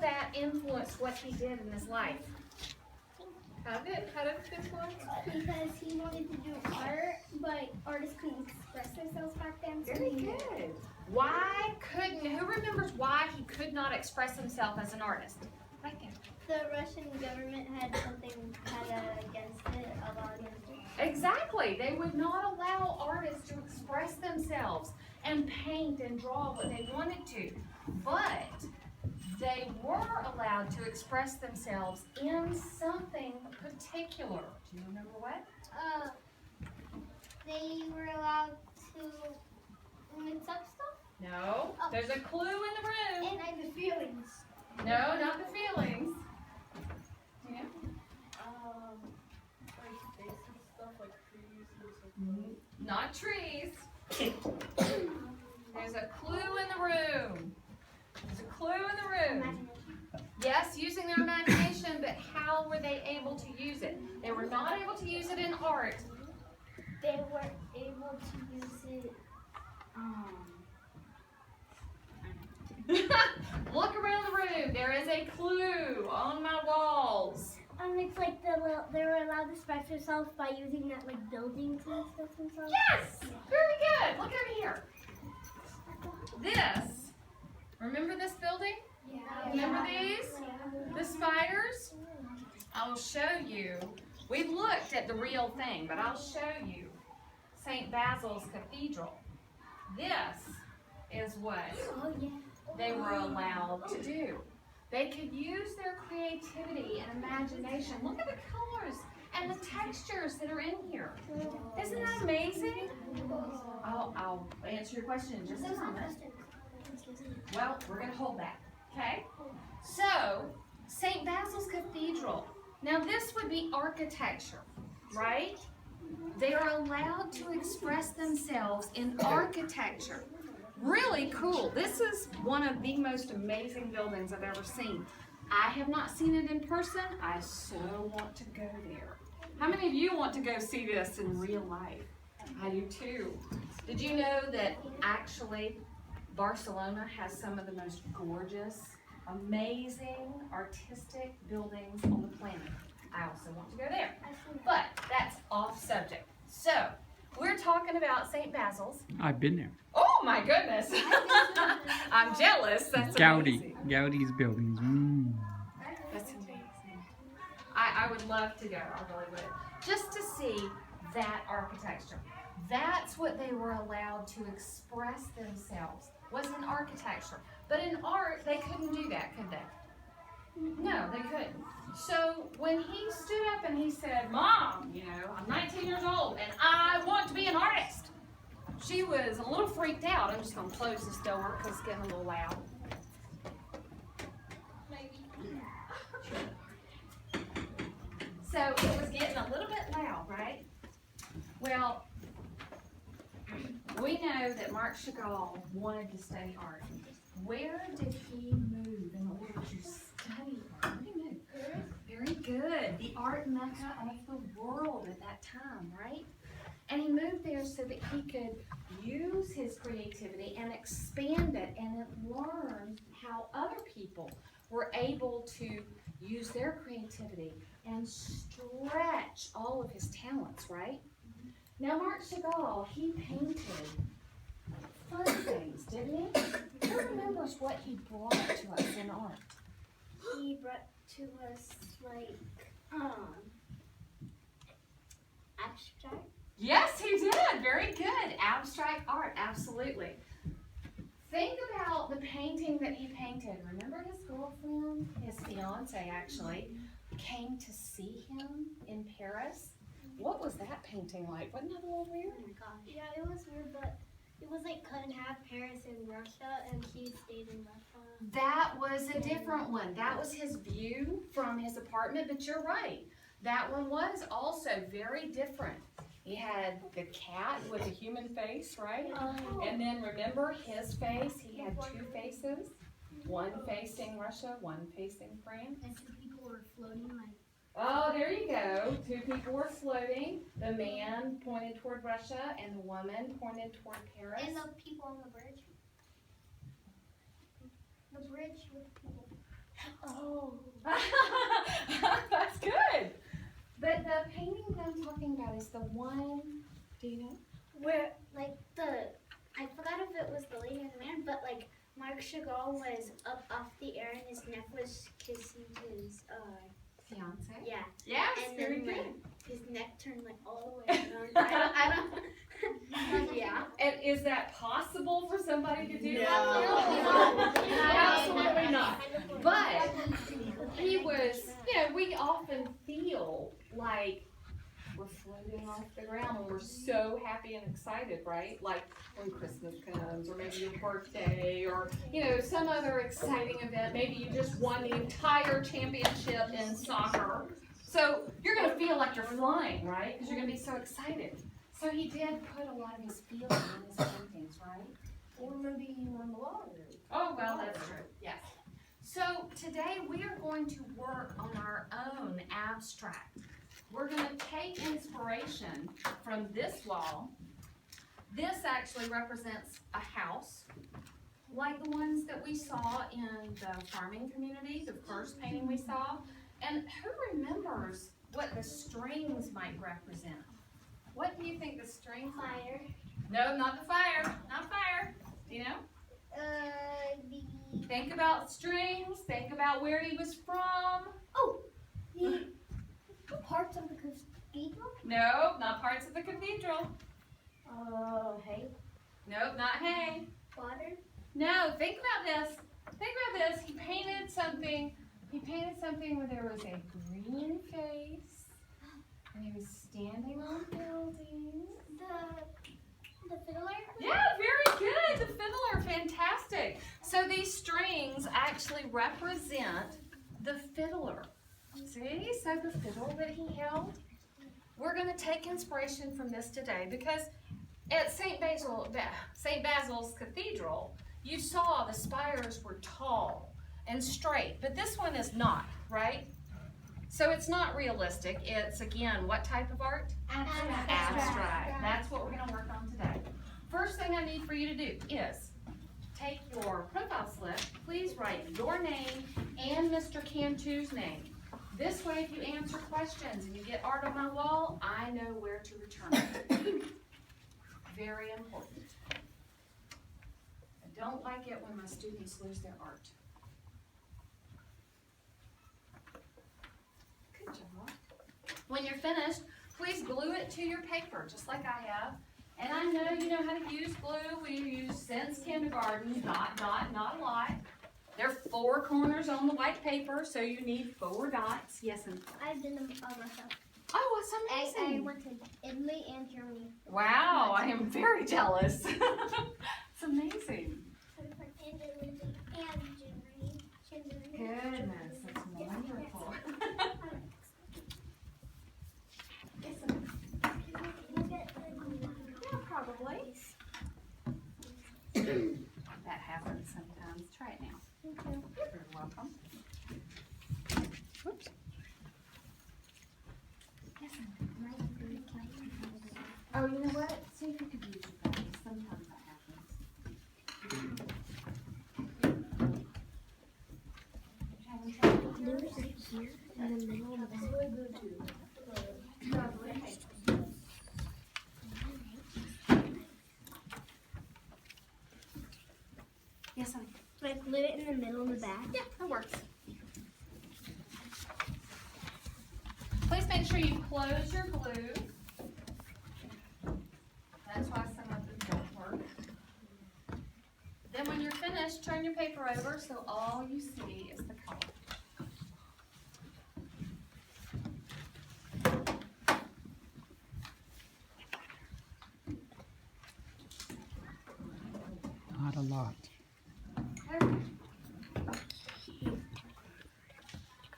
that influence what he did in his life? How did it influence? Because he wanted to do art, but artists couldn't express themselves back then. So Very good. Who remembers why he could not express himself as an artist? Right there. The Russian government had something against it, a law against it. Exactly. They would not allow artists to express themselves and paint and draw what they wanted to. But they were allowed to express themselves in something particular. Do you remember what? They were allowed to mix up stuff. No. Oh. There's a clue in the room. And the feelings. No, not the feelings. Yeah. Like basic stuff like trees and stuff. Not trees. There's a clue in the room. There's a clue in the room. Imagination. Yes, using their imagination, but how were they able to use it? They were not able to use it in art. They were able to use it. Look around the room. There is a clue on my walls. It's like they were allowed to express themselves by using that like buildings and stuff themselves. Yes! Very good. Look over here. This. Remember this building? Yeah. Remember these? The spiders? I will show you. We've looked at the real thing, but I'll show you St. Basil's Cathedral. This is what Oh yeah. they were allowed to do. They could use their creativity and imagination. Look at the colors and the textures that are in here. Isn't that amazing? I'll answer your question in just a moment. Well, we're going to hold that, okay? So, St. Basil's Cathedral. Now, this would be architecture, right? They are allowed to express themselves in architecture. Really cool. This is one of the most amazing buildings I've ever seen. I have not seen it in person. I so want to go there. How many of you want to go see this in real life? I do too. Did you know that actually Barcelona has some of the most gorgeous, amazing, artistic buildings on the planet? I also want to go there. But that's off subject. So, we're talking about St. Basil's. I've been there. Oh my goodness. I'm jealous. That's amazing. Gaudi's buildings. That's amazing. I would love to go. I really would. Just to see that architecture. That's what they were allowed to express themselves, was in architecture. But in art, they couldn't do that, could they? No, they couldn't. So when he stood up and he said, "Mom, I'm 19 years old and I want to be an artist," she was a little freaked out. I'm just going to close this door because it's getting a little loud. So it was getting a little bit loud, right? Well, we know that Marc Chagall wanted to study art. Where did he move in order to study art? Where did he move? Very good. The art mecca of the world at that time, right? And he moved there so that he could use his creativity and expand it and learn how other people were able to use their creativity and stretch all of his talents, right? Now, Marc Chagall, he painted fun things, didn't he? Who remembers what he brought to us in art? He brought to us like abstract. Yes, he did. Very good. Abstract art, absolutely. Think about the painting that he painted. Remember his girlfriend, his fiance actually, came to see him in Paris? What was that painting like? Wasn't that a little weird? Oh my gosh. Yeah, it was weird, but it was like cut in half, Paris and Russia, and he stayed in Russia. That was a different one. That was his view from his apartment, but you're right. That one was also very different. He had the cat with a human face, right? Oh. And then remember his face? He had two faces. One facing Russia, one facing France. And some people were floating like. Oh, there you go. Two people were floating. The man pointed toward Russia and the woman pointed toward Paris. And the people on the bridge. The bridge with people. Oh. That's good. But the painting that I'm talking about is the one, do you know? Where, like, I forgot if it was the lady or the man, but, like, Mark Chagall was up off the air and his neck was kissing his, Fiance? yeah. Yes, And very then, good. like, his neck turned, like, all the way around. I don't, yeah. And is that possible for somebody to do No. that? Absolutely not. But he was, you know, we often feel like we're floating off the ground when we're so happy and excited, right? Like when Christmas comes, or maybe your birthday, or, you know, some other exciting event. Maybe you just won the entire championship in soccer. So you're going to feel like you're flying, right? Because you're going to be so excited. So he did put a lot of his feeling in his paintings, right? Or maybe he won the lottery. Oh, well, that's true, yes. So today we are going to work on our own abstract. We're going to take inspiration from this wall. This actually represents a house, like the ones that we saw in the farming community, the first painting we saw. And who remembers what the strings might represent? What do you think the strings are? Fire. No, not the fire, not fire. Do you know? The Think about strings, think about where he was from. the parts of the cathedral. No, not parts of the cathedral. Hay. Nope, not hay. Water. No, think about this. Think about this. He painted something where there was a green face, and he was standing on buildings. The fiddler. Yeah, very good. The fiddler, fantastic. So these strings actually represent the fiddler. See, so the fiddle that he held. We're going to take inspiration from this today because at St. Basil's Cathedral, you saw the spires were tall and straight, but this one is not, right? So it's not realistic. It's, again, what type of art? Abstract. That's what we're going to work on today. First thing I need for you to do is take your profile slip. Please write your name and Mr. Cantu's name. This way, if you answer questions and you get art on my wall, I know where to return it. Very important. I don't like it when my students lose their art. Good job. When you're finished, please glue it to your paper, just like I have. And I know you know how to use glue. We use since kindergarten, not a lot. There are 4 corners on the white paper, so you need 4 dots. Yes, and I've done them all myself. oh, it's I amazing. went to Italy and Germany. Wow, I am very jealous. It's amazing. And Italy and Germany. Goodness, that's wonderful. Yeah, probably. That happens sometimes. Try it now. Thank you. You're very welcome. Whoops. Oh, you know what? See if you could use your phone. Sometimes that happens. Having trouble with yours? Here in the middle of Yes, honey. Like glue it in the middle of the back. Yeah, that works. Please make sure you close your glue. That's why some of them don't work. Then when you're finished, turn your paper over so all you see is the color. Not a lot. Okay.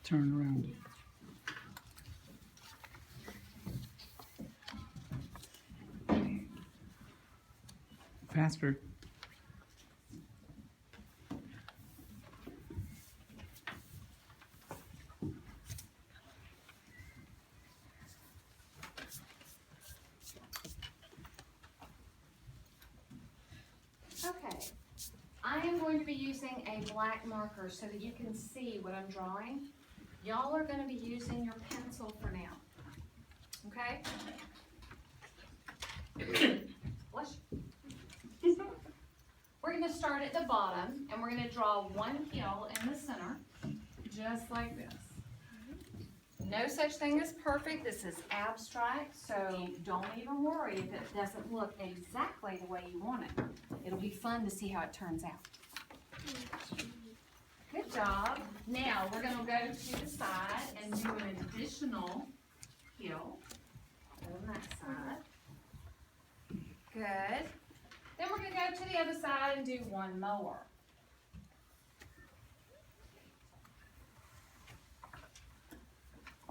Turn around. Faster. Okay. I am going to be using a black marker so that you can see what I'm drawing. Y'all are gonna be using your pencil for now, okay? Blush. We're gonna start at the bottom, and we're gonna draw one hill in the center, just like this. No such thing as perfect, this is abstract, so don't even worry if it doesn't look exactly the way you want it. It'll be fun to see how it turns out. Good job. Now, we're gonna go to the side and do an additional hill on that side. Good. Then we're gonna go to the other side and do one more.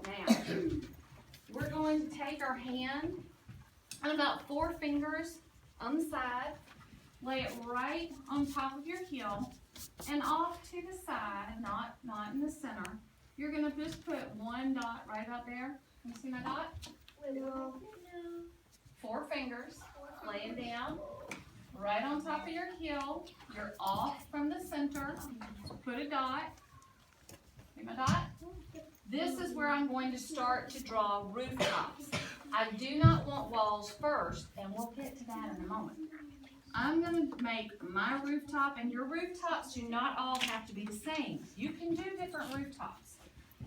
Now, we're going to take our hand and about 4 fingers on the side, lay it right on top of your heel, and off to the side, not in the center. You're gonna just put one dot right up there. Can you see my dot? No. 4 fingers, lay it down, right on top of your heel. You're off from the center. Put a dot. See my dot? This is where I'm going to start to draw rooftops. I do not want walls first, and we'll get to that in a moment. I'm gonna make my rooftop, and your rooftops do not all have to be the same. You can do different rooftops.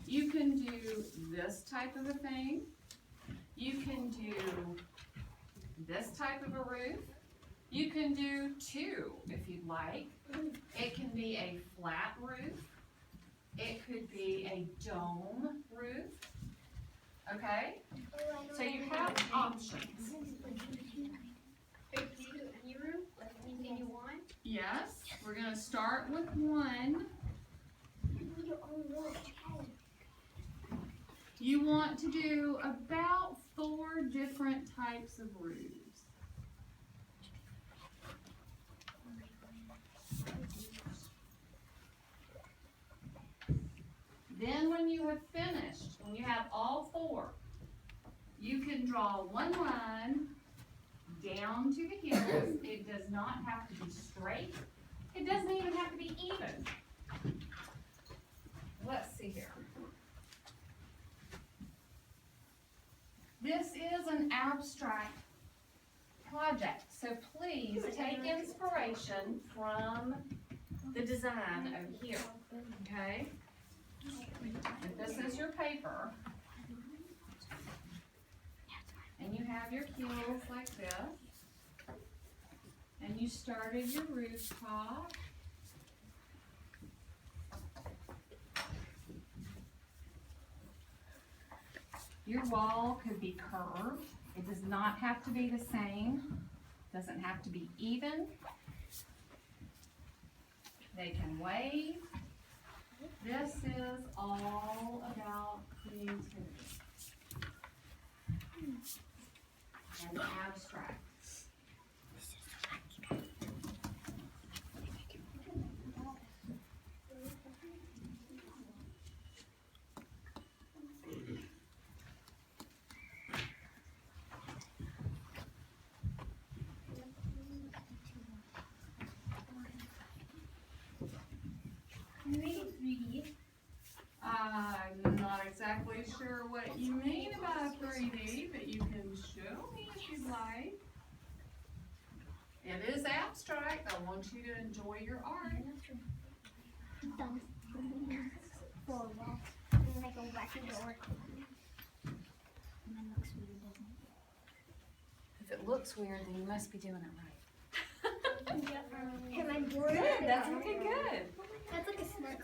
You can do this type of a thing. You can do this type of a roof. You can do 2 if you'd like. It can be a flat roof. It could be a dome roof. Okay? So you have options. Can you do any roof? Like anything you want? Yes, we're gonna start with 1. You want to do about 4 different types of roofs. Then when you have finished, when you have all 4, you can draw one line down to the heels. It does not have to be straight. It doesn't even have to be even. Let's see here. This is an abstract project, so please take inspiration from the design over here, okay? If this is your paper, and you have your heels like this, and you started your rooftop, your wall could be curved. It does not have to be the same. Doesn't have to be even. They can wave. This is all about creativity and abstract. I'm not exactly sure what you mean about 3D, but you can show me if you'd like. It is abstract. I want you to enjoy your art. Done. 4 walls. And then I go back and door. And then looks weird, doesn't it? If it looks weird, then you must be doing it right. Can my door? Good, that's looking good. That's like a smart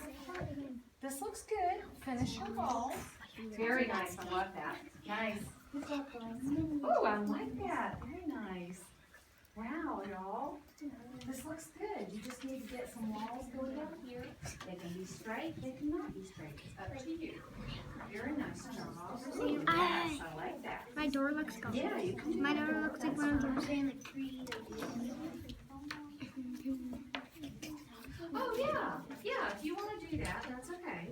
thing. This looks good. Finish your walls. Very nice, I love that. Nice. Oh, I like that. Very nice. Wow, y'all. This looks good. You just need to get some walls going up here. They can be straight, they cannot be straight. It's up to you. Very nice job. Ooh, yes, I like that. My door looks good. Yeah, you can do My that. door looks like one of those saying like creative. Oh, yeah. Yeah, if you want to do that, that's okay.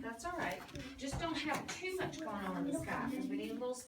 That's all right. Just don't have too much going on in the sky because we need a little